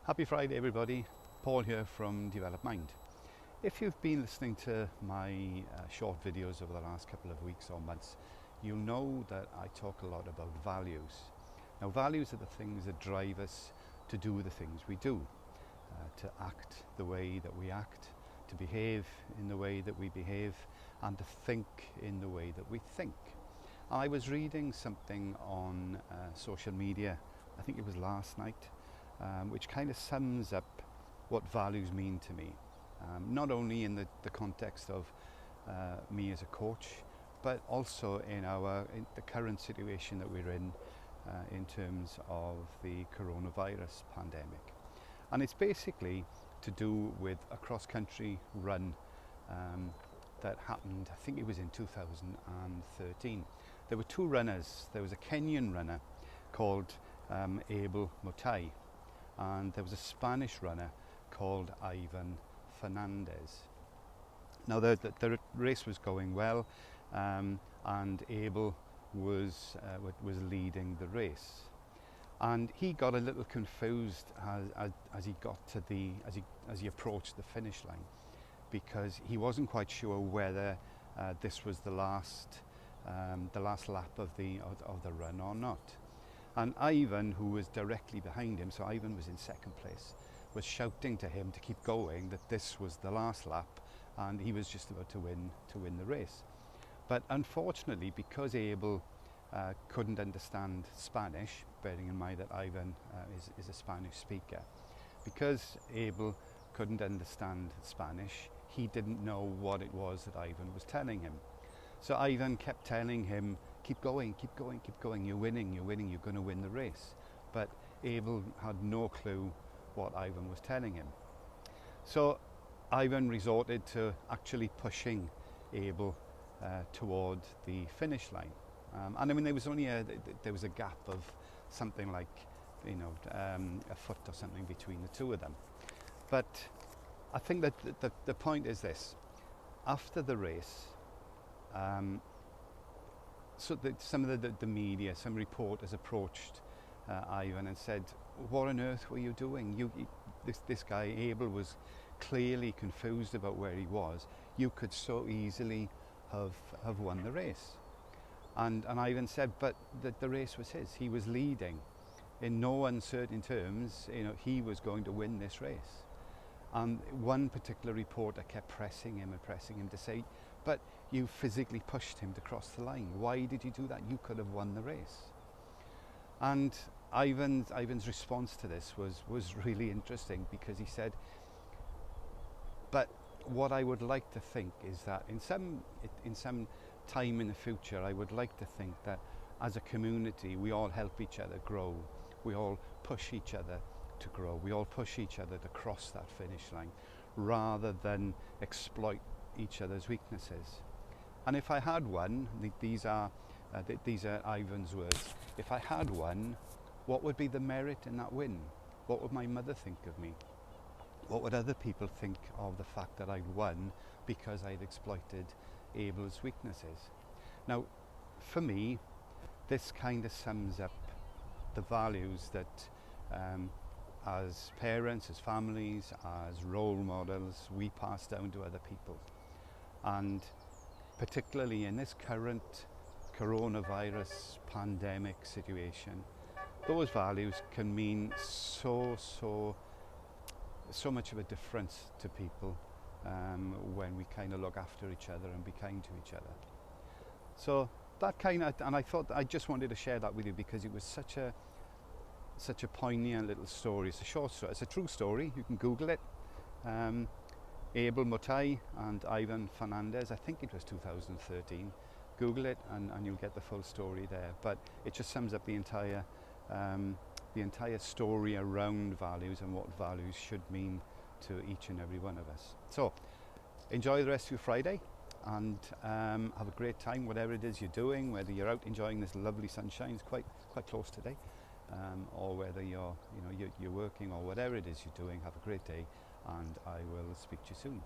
Happy Friday everybody, Paul here from Develop Mind. If you've been listening to my short videos over the last couple of weeks or months, you'll know that I talk a lot about values. Now values are the things that drive us to do the things we do, to act the way that we act, to behave in the way that we behave, and to think in the way that we think. I was reading something on social media, I think it was last night, which kind of sums up what values mean to me, not only in the context of me as a coach, but also in the current situation that we're in terms of the coronavirus pandemic. And it's basically to do with a cross-country run that happened, I think it was in 2013. There were two runners. There was a Kenyan runner called Abel Mutai, and there was a Spanish runner called Ivan Fernandez. Now the race was going well, and Abel was leading the race, and he got a little confused as he got to as he approached the finish line, because he wasn't quite sure whether this was the last lap of the run or not. And Ivan, who was directly behind him, so Ivan was in second place, was shouting to him to keep going, that this was the last lap and he was just about to win the race. But unfortunately, because Abel couldn't understand Spanish, bearing in mind that Ivan is a Spanish speaker, because Abel couldn't understand Spanish, he didn't know what it was that Ivan was telling him. So Ivan kept telling him, keep going, keep going, keep going, you're winning, you're going to win the race. But Abel had no clue what Ivan was telling him. So Ivan resorted to actually pushing Abel toward the finish line. And I mean, there was only a gap of something like, a foot or something between the two of them. But I think that the point is this: after the race, some of the media, some reporters approached Ivan and said, "What on earth were you doing? This guy Abel was clearly confused about where he was. You could so easily have won the race." And Ivan said, "But the race was his. He was leading. In no uncertain terms, he was going to win this race." And one particular reporter kept pressing him to say, "But you physically pushed him to cross the line. Why did you do that? You could have won the race." And Ivan's response to this was really interesting, because he said, "But what I would like to think is that in some time in the future, I would like to think that as a community, we all help each other grow. We all push each other to grow. We all push each other to cross that finish line, rather than exploit each other's weaknesses." And if I had won, these are Ivan's words, "If I had won, what would be the merit in that win? What would my mother think of me? What would other people think of the fact that I'd won because I'd exploited Abel's weaknesses?" Now, for me, this kind of sums up the values that as parents, as families, as role models, we pass down to other people. And particularly in this current coronavirus pandemic situation, those values can mean so much of a difference to people when we kind of look after each other and be kind to each other. So that and I thought I just wanted to share that with you, because it was such a poignant little story. It's a short story. It's a true story. You can Google it. Abel Mutai and Ivan Fernandez. I think it was 2013. Google it and you'll get the full story there. But it just sums up the entire story around values and what values should mean to each and every one of us. So enjoy the rest of your Friday, and have a great time, whatever it is you're doing, whether you're out enjoying this lovely sunshine. It's quite close today. Or whether you're working, or whatever it is you're doing, have a great day, and I will speak to you soon.